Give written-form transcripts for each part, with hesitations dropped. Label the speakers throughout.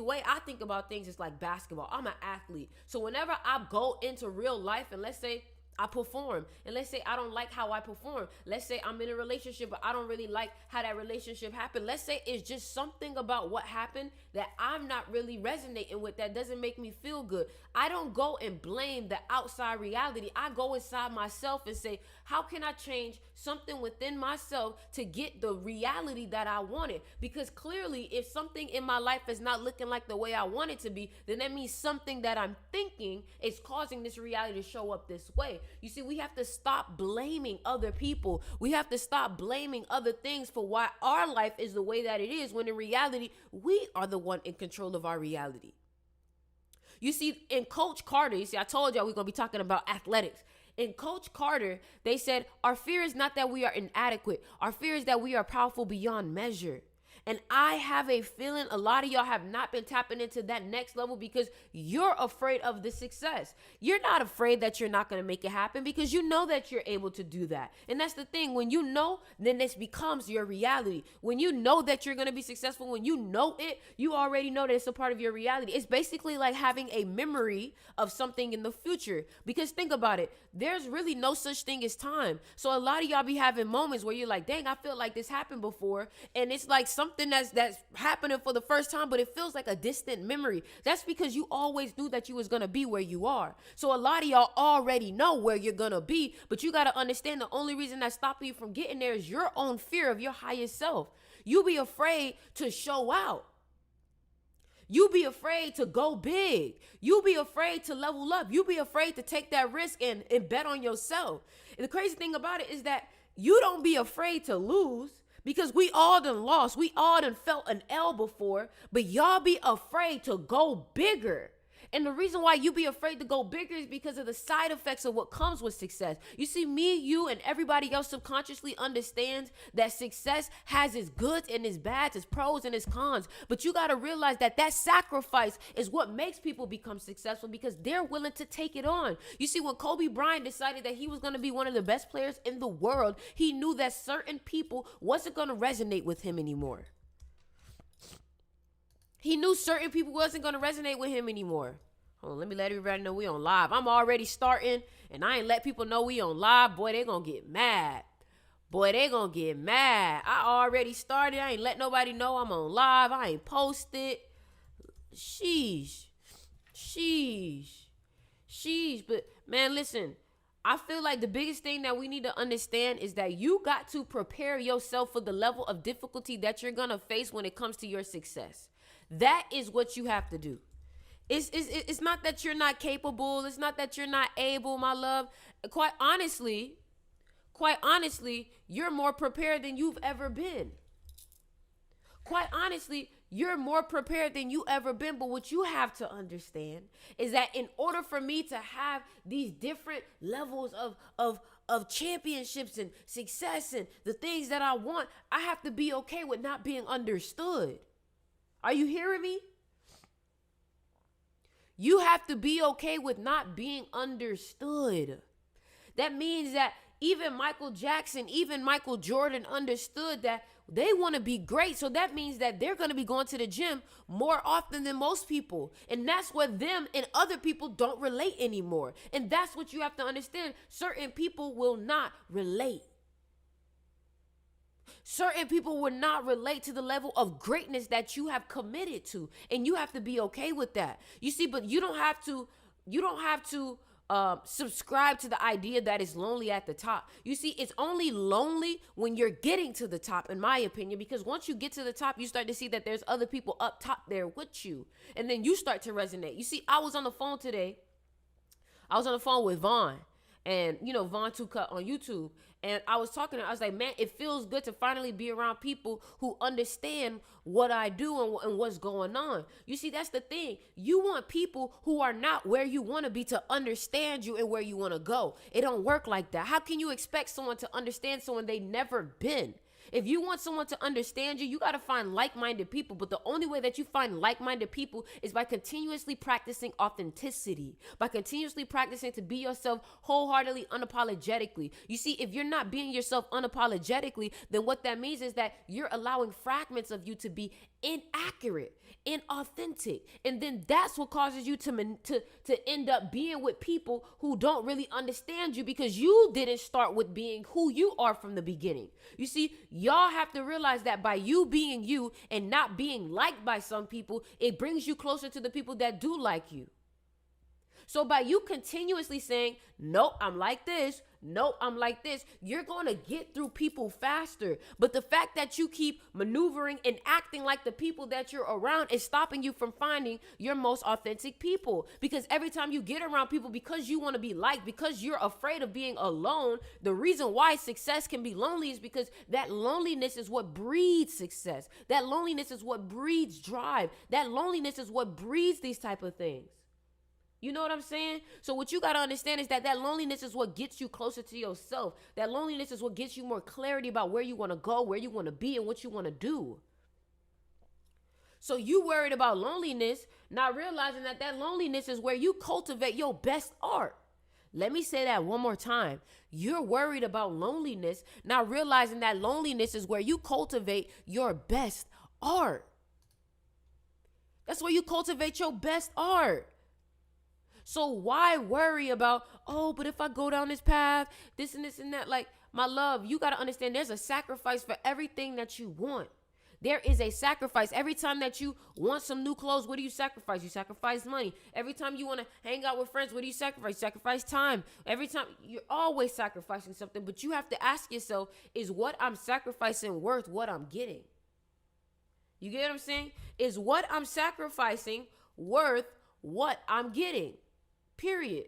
Speaker 1: The way I think about things is like basketball. I'm an athlete. So whenever I go into real life and let's say I perform, and let's say I don't like how I perform. Let's say I'm in a relationship, but I don't really like how that relationship happened. Let's say it's just something about what happened that I'm not really resonating with, that doesn't make me feel good. I don't go and blame the outside reality. I go inside myself and say, how can I change something within myself to get the reality that I wanted? Because clearly, if something in my life is not looking like the way I want it to be, then that means something that I'm thinking is causing this reality to show up this way. You see, we have to stop blaming other people. We have to stop blaming other things for why our life is the way that it is, when in reality, we are the one in control of our reality. You see, in Coach Carter, you see, I told y'all we're going to be talking about athletics. In Coach Carter, they said, our fear is not that we are inadequate. Our fear is that we are powerful beyond measure. And I have a feeling a lot of y'all have not been tapping into that next level because you're afraid of the success. You're not afraid that you're not going to make it happen because you know that you're able to do that. And that's the thing. When you know, then this becomes your reality. When you know that you're going to be successful, when you know it, you already know that it's a part of your reality. It's basically like having a memory of something in the future. Because think about it. There's really no such thing as time. So a lot of y'all be having moments where you're like, dang, I feel like this happened before. And it's like something that's happening for the first time, but it feels like a distant memory. That's because you always knew that you was going to be where you are. So a lot of y'all already know where you're going to be, but you got to understand the only reason that's stopping you from getting there is your own fear of your highest self. You be afraid to show out. You be afraid to go big. You be afraid to level up. You be afraid to take that risk and bet on yourself. And the crazy thing about it is that you don't be afraid to lose. Because we all done lost. We all done felt an L before. But y'all be afraid to go bigger. And the reason why you be afraid to go bigger is because of the side effects of what comes with success. You see, me, you, and everybody else subconsciously understands that success has its goods and its bads, its pros and its cons. But you got to realize that that sacrifice is what makes people become successful because they're willing to take it on. You see, when Kobe Bryant decided that he was going to be one of the best players in the world, he knew that certain people wasn't going to resonate with him anymore. He knew certain people wasn't going to resonate with him anymore. Hold on, let me let everybody know we on live. I'm already starting, and I ain't let people know we on live. Boy, they going to get mad. Boy, they going to get mad. I already started. I ain't let nobody know I'm on live. I ain't posted. Sheesh. But, man, listen. I feel like the biggest thing that we need to understand is that you got to prepare yourself for the level of difficulty that you're going to face when it comes to your success. That is what you have to do. It's not that you're not capable. It's not that you're not able, my love. Quite honestly, you're more prepared than you've ever been. Quite honestly, you're more prepared than you ever been. But what you have to understand is that in order for me to have these different levels of championships and success and the things that I want, I have to be okay with not being understood. Are you hearing me? You have to be okay with not being understood. That means that even Michael Jackson, even Michael Jordan understood that they want to be great. So that means that they're going to be going to the gym more often than most people. And that's what them and other people don't relate anymore. And that's what you have to understand. Certain people will not relate. Certain people will not relate to the level of greatness that you have committed to. And you have to be okay with that. You see, but you don't have to subscribe to the idea that it's lonely at the top. You see, it's only lonely when you're getting to the top, in my opinion, because once you get to the top, you start to see that there's other people up top there with you. And then you start to resonate. You see, I was on the phone today. I was on the phone with Vaughn. And, you know, Vaughn 2Cut on YouTube. And I was talking to her. I was like, man, it feels good to finally be around people who understand what I do and what's going on. You see, that's the thing. You want people who are not where you want to be to understand you and where you want to go. It don't work like that. How can you expect someone to understand someone they never been? If you want someone to understand you, you got to find like-minded people. But the only way that you find like-minded people is by continuously practicing authenticity, by continuously practicing to be yourself wholeheartedly, unapologetically. You see, if you're not being yourself unapologetically, then what that means is that you're allowing fragments of you to be inaccurate, inauthentic. And then that's what causes you to end up being with people who don't really understand you, because you didn't start with being who you are from the beginning. You see, y'all have to realize that by you being you and not being liked by some people, it brings you closer to the people that do like you. So by you continuously saying, nope, I'm like this, nope, I'm like this, you're going to get through people faster. But the fact that you keep maneuvering and acting like the people that you're around is stopping you from finding your most authentic people. Because every time you get around people, because you want to be liked, because you're afraid of being alone, the reason why success can be lonely is because that loneliness is what breeds success. That loneliness is what breeds drive. That loneliness is what breeds these type of things. You know what I'm saying? So what you got to understand is that loneliness is what gets you closer to yourself. That loneliness is what gets you more clarity about where you want to go, where you want to be, and what you want to do. So you worried about loneliness, not realizing that loneliness is where you cultivate your best art. Let me say that one more time. You're worried about loneliness, not realizing that loneliness is where you cultivate your best art. That's where you cultivate your best art. So why worry about, oh, but if I go down this path, this and this and that? Like, my love, you got to understand there's a sacrifice for everything that you want. There is a sacrifice. Every time that you want some new clothes, what do you sacrifice? You sacrifice money. Every time you want to hang out with friends, what do you sacrifice? You sacrifice time. Every time, you're always sacrificing something. But you have to ask yourself, is what I'm sacrificing worth what I'm getting? You get what I'm saying? Is what I'm sacrificing worth what I'm getting? Period.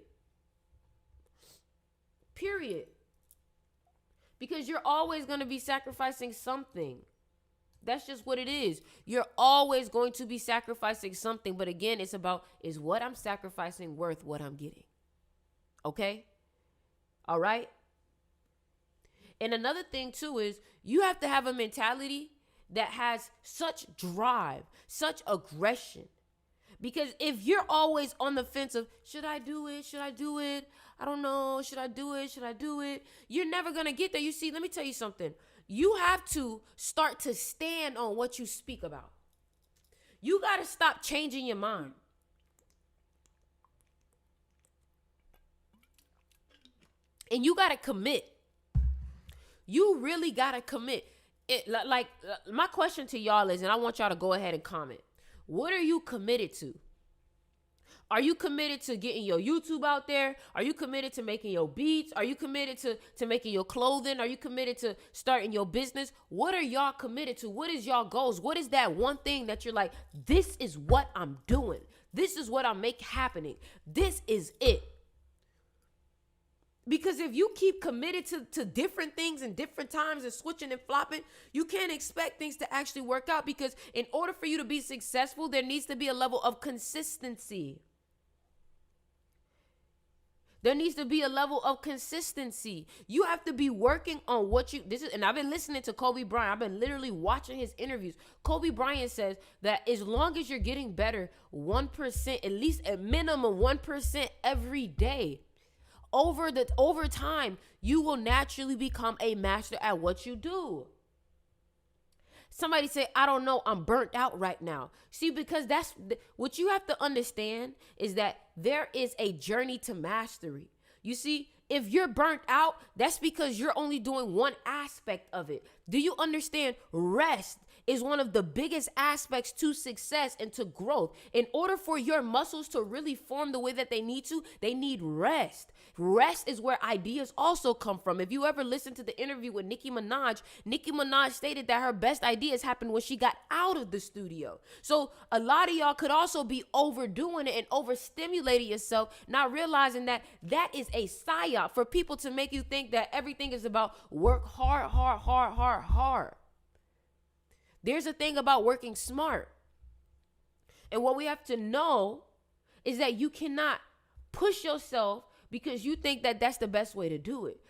Speaker 1: Because you're always going to be sacrificing something. That's just what it is. You're always going to be sacrificing something. But again, it's about, is what I'm sacrificing worth what I'm getting? Okay? All right? And another thing too is you have to have a mentality that has such drive, such aggression. Because if you're always on the fence of, should I do it? Should I do it? I don't know. Should I do it? Should I do it? You're never going to get there. You see, let me tell you something. You have to start to stand on what you speak about. You got to stop changing your mind. And you got to commit. You really got to commit. Like my question to y'all is, and I want y'all to go ahead and comment. What are you committed to? Are you committed to getting your YouTube out there? Are you committed to making your beats? Are you committed to making your clothing? Are you committed to starting your business? What are y'all committed to? What is y'all goals? What is that one thing that you're like, this is what I'm doing. This is what I make happening. This is it. Because if you keep committed to different things in different times and switching and flopping, you can't expect things to actually work out, because in order for you to be successful, there needs to be a level of consistency. There needs to be a level of consistency. You have to be working on what you, and I've been listening to Kobe Bryant. I've been literally watching his interviews. Kobe Bryant says that as long as you're getting better 1%, at least a minimum 1% every day, over time, you will naturally become a master at what you do. Somebody say, I don't know, I'm burnt out right now. See, because that's what you have to understand, is that there is a journey to mastery. You see, if you're burnt out, that's because you're only doing one aspect of it. Do you understand? Rest is one of the biggest aspects to success and to growth. In order for your muscles to really form the way that they need rest. Rest is where ideas also come from. If you ever listen to the interview with Nicki Minaj stated that her best ideas happened when she got out of the studio. So a lot of y'all could also be overdoing it and overstimulating yourself, not realizing that that is a psyop for people to make you think that everything is about work hard. There's a thing about working smart. And what we have to know is that you cannot push yourself because you think that that's the best way to do it.